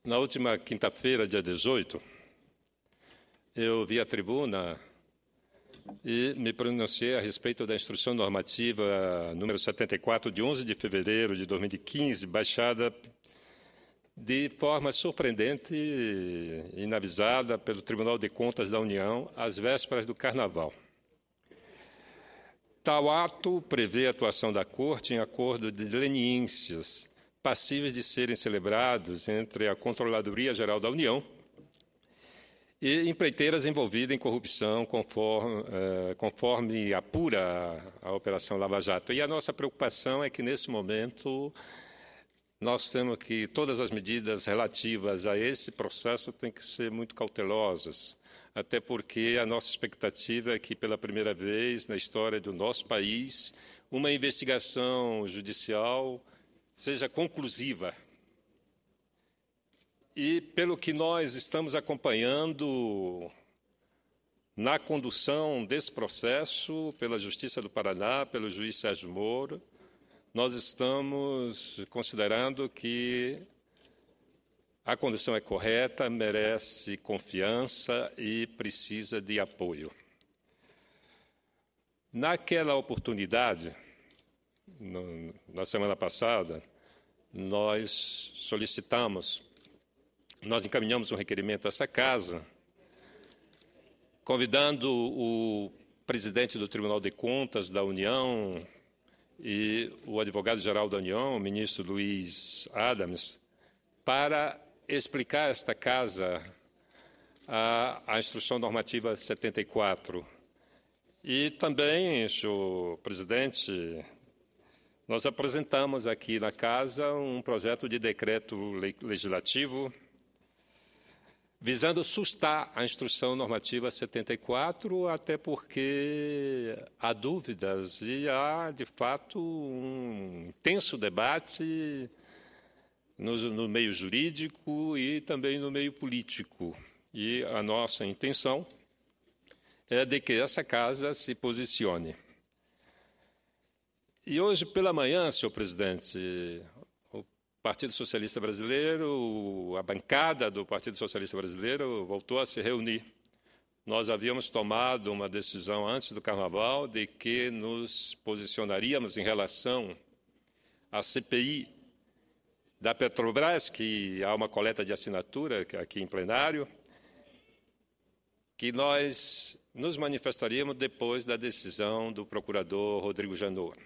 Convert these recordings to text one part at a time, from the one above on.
Na última quinta-feira, dia 18, eu vi a tribuna e me pronunciei a respeito da Instrução Normativa número 74, de 11 de fevereiro de 2015, baixada de forma surpreendente e inavisada pelo Tribunal de Contas da União às vésperas do Carnaval. Tal ato prevê a atuação da Corte em acordo de leniências passíveis de serem celebrados entre a Controladoria Geral da União e empreiteiras envolvidas em corrupção, conforme apura a Operação Lava Jato. E a nossa preocupação é que, nesse momento, nós temos que todas as medidas relativas a esse processo têm que ser muito cautelosas, até porque a nossa expectativa é que, pela primeira vez na história do nosso país, uma investigação judicial seja conclusiva. E, pelo que nós estamos acompanhando na condução desse processo, pela Justiça do Paraná, pelo juiz Sérgio Moro, nós estamos considerando que a condução é correta, merece confiança e precisa de apoio. Naquela oportunidade, na semana passada, nós encaminhamos um requerimento a essa casa, convidando o presidente do Tribunal de Contas da União e o advogado-geral da União, o ministro Luiz Adams, para explicar a esta casa a Instrução Normativa 74. E também, senhor presidente, nós apresentamos aqui na casa um projeto de decreto legislativo visando sustar a Instrução Normativa 74, até porque há dúvidas e há, de fato, um intenso debate no meio jurídico e também no meio político. E a nossa intenção é de que essa casa se posicione. E hoje pela manhã, senhor presidente, o Partido Socialista Brasileiro, a bancada do Partido Socialista Brasileiro voltou a se reunir. Nós havíamos tomado uma decisão antes do Carnaval de que nos posicionaríamos em relação à CPI da Petrobras, que há uma coleta de assinatura aqui em plenário, que nós nos manifestaríamos depois da decisão do procurador Rodrigo Janot.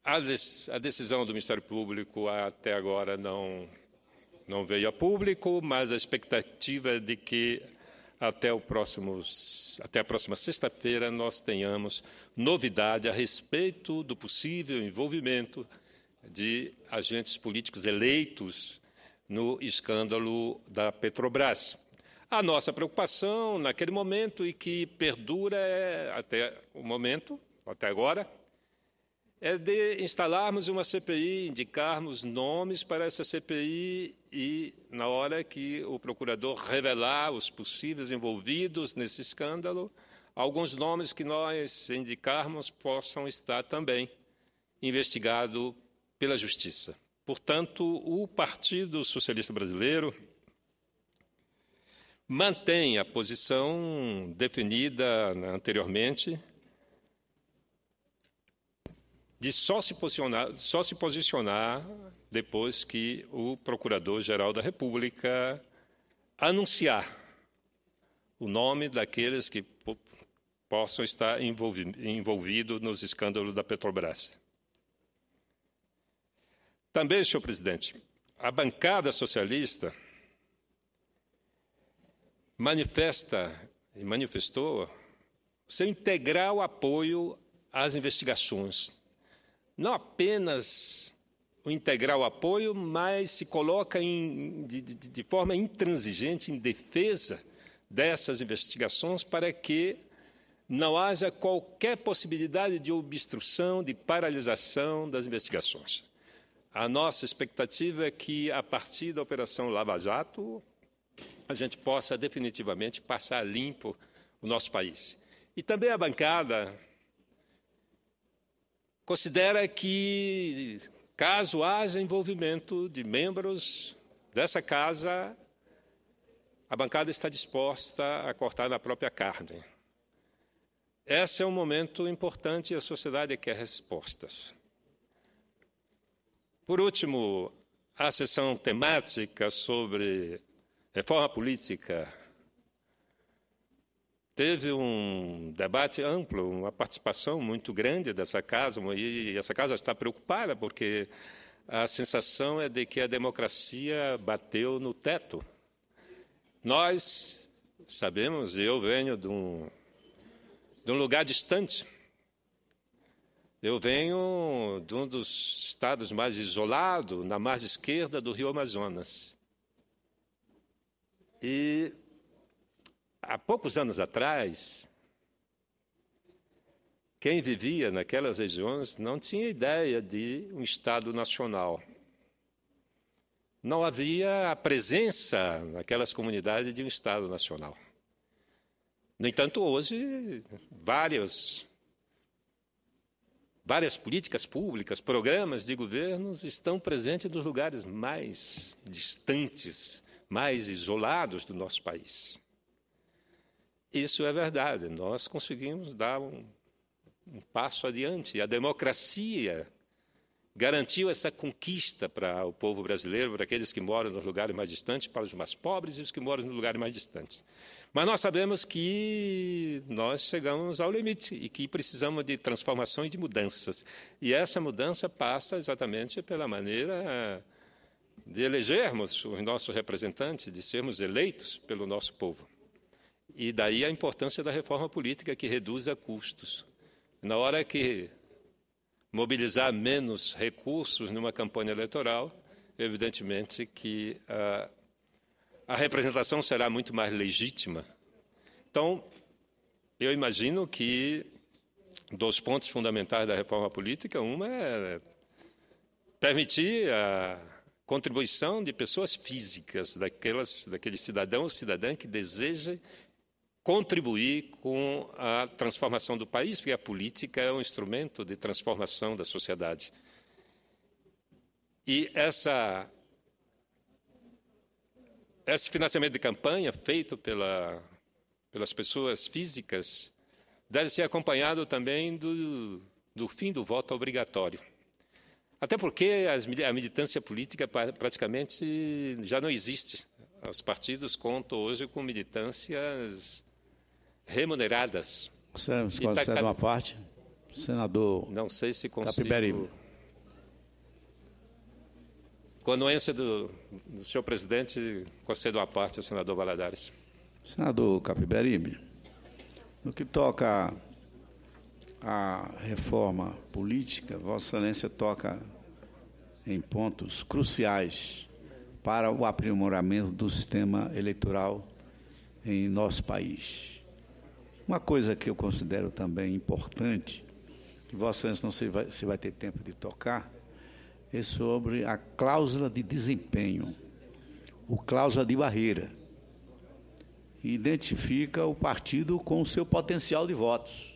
A decisão do Ministério Público até agora não veio a público, mas a expectativa é de que até a próxima sexta-feira nós tenhamos novidade a respeito do possível envolvimento de agentes políticos eleitos no escândalo da Petrobras. A nossa preocupação naquele momento e que perdura até o momento, até agora, é de instalarmos uma CPI, indicarmos nomes para essa CPI e, na hora que o procurador revelar os possíveis envolvidos nesse escândalo, alguns nomes que nós indicarmos possam estar também investigados pela Justiça. Portanto, o Partido Socialista Brasileiro mantém a posição definida anteriormente de só se posicionar depois que o Procurador-Geral da República anunciar o nome daqueles que possam estar envolvidos nos escândalos da Petrobras. Também, senhor presidente, a bancada socialista manifestou seu integral apoio às investigações. Não apenas o integral apoio, mas se coloca de forma intransigente em defesa dessas investigações para que não haja qualquer possibilidade de obstrução, de paralisação das investigações. A nossa expectativa é que, a partir da Operação Lava Jato, a gente possa definitivamente passar limpo o nosso país. E também a bancada considera que, caso haja envolvimento de membros dessa casa, a bancada está disposta a cortar na própria carne. Esse é um momento importante e a sociedade quer respostas. Por último, a sessão temática sobre reforma política teve um debate amplo, uma participação muito grande dessa casa, e essa casa está preocupada porque a sensação é de que a democracia bateu no teto. Nós sabemos, e eu venho de um lugar distante. Eu venho de um dos estados mais isolados, na margem esquerda do Rio Amazonas. E há poucos anos atrás, quem vivia naquelas regiões não tinha ideia de um Estado nacional. Não havia a presença naquelas comunidades de um Estado nacional. No entanto, hoje, várias políticas públicas, programas de governos estão presentes nos lugares mais distantes, mais isolados do nosso país. Isso é verdade, nós conseguimos dar um passo adiante. A democracia garantiu essa conquista para o povo brasileiro, para aqueles que moram nos lugares mais distantes, para os mais pobres e os que moram nos lugares mais distantes. Mas nós sabemos que nós chegamos ao limite e que precisamos de transformação e de mudanças. E essa mudança passa exatamente pela maneira de elegermos os nossos representantes, de sermos eleitos pelo nosso povo. E daí a importância da reforma política que reduza custos. Na hora que mobilizar menos recursos numa campanha eleitoral, evidentemente que a representação será muito mais legítima. Então, eu imagino que dos pontos fundamentais da reforma política, uma é permitir a contribuição de pessoas físicas, daquele cidadão ou cidadã que deseja contribuir com a transformação do país, porque a política é um instrumento de transformação da sociedade. E esse financiamento de campanha feito pelas pessoas físicas deve ser acompanhado também do fim do voto obrigatório. Até porque a militância política praticamente já não existe. Os partidos contam hoje com militâncias remuneradas. Você concede uma parte? Senador não sei se consigo. Capiberibe. Com a anuência do senhor presidente, concedo uma parte ao senador Valadares. Senador Capiberibe, no que toca à reforma política, Vossa Excelência toca em pontos cruciais para o aprimoramento do sistema eleitoral em nosso país. Uma coisa que eu considero também importante, que Vossa Excelência não sei se vai ter tempo de tocar, é sobre a cláusula de desempenho, o cláusula de barreira. Identifica o partido com o seu potencial de votos.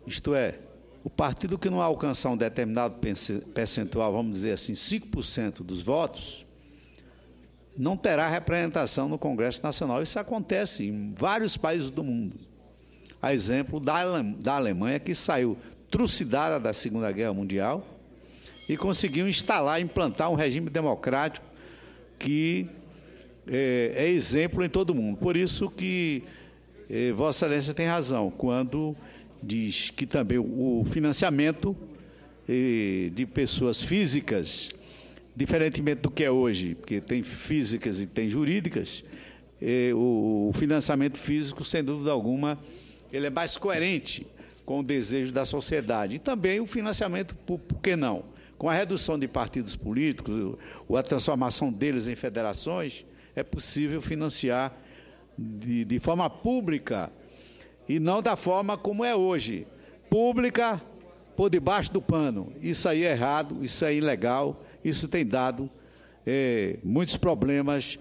Isto é, o partido que não alcançar um determinado percentual, vamos dizer assim, 5% dos votos, não terá representação no Congresso Nacional. Isso acontece em vários países do mundo. A exemplo da Alemanha, que saiu trucidada da Segunda Guerra Mundial e conseguiu implantar um regime democrático que é exemplo em todo o mundo. Por isso que Vossa Excelência tem razão quando diz que também o financiamento de pessoas físicas, diferentemente do que é hoje, porque tem físicas e tem jurídicas, o financiamento físico, sem dúvida alguma, ele é mais coerente com o desejo da sociedade. E também o financiamento, por que não? Com a redução de partidos políticos, ou a transformação deles em federações, é possível financiar de forma pública e não da forma como é hoje, pública por debaixo do pano. Isso aí é errado, isso é ilegal, isso tem dado muitos problemas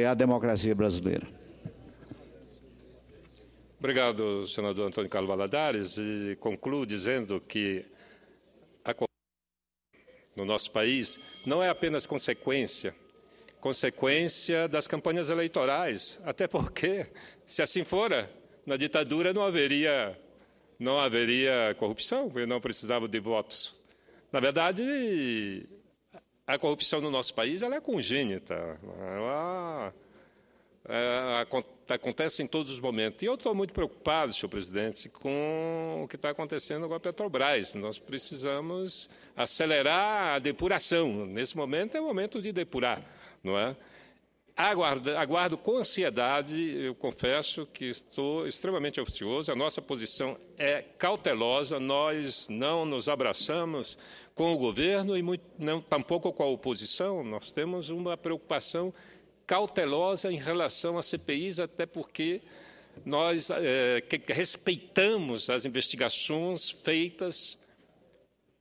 à democracia brasileira. Obrigado, senador Antônio Carlos Valadares, e concluo dizendo que a corrupção no nosso país não é apenas consequência consequência das campanhas eleitorais, até porque, se assim fora, na ditadura não haveria corrupção, porque não precisava de votos. Na verdade, a corrupção no nosso país ela é congênita, ela acontece em todos os momentos. E eu estou muito preocupado, senhor presidente, com o que está acontecendo com a Petrobras. Nós precisamos acelerar a depuração. Nesse momento é o momento de depurar, não é? Aguardo com ansiedade, eu confesso que estou extremamente ansioso, a nossa posição é cautelosa, nós não nos abraçamos com o governo e tampouco com a oposição, nós temos uma preocupação cautelosa em relação às CPIs, até porque nós respeitamos as investigações feitas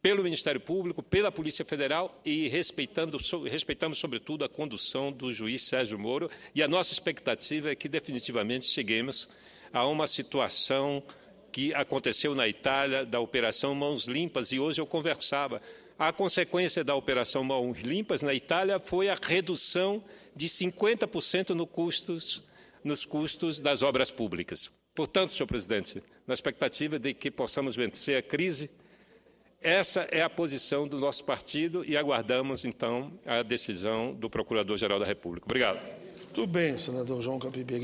pelo Ministério Público, pela Polícia Federal e respeitamos, sobretudo, a condução do juiz Sérgio Moro. E a nossa expectativa é que, definitivamente, cheguemos a uma situação que aconteceu na Itália, da Operação Mãos Limpas. E hoje eu conversava. A consequência da Operação Mãos Limpas na Itália foi a redução de 50% nos custos das obras públicas. Portanto, senhor presidente, na expectativa de que possamos vencer a crise, essa é a posição do nosso partido e aguardamos, então, a decisão do Procurador-Geral da República. Obrigado. Muito bem, senador João Capiberibe.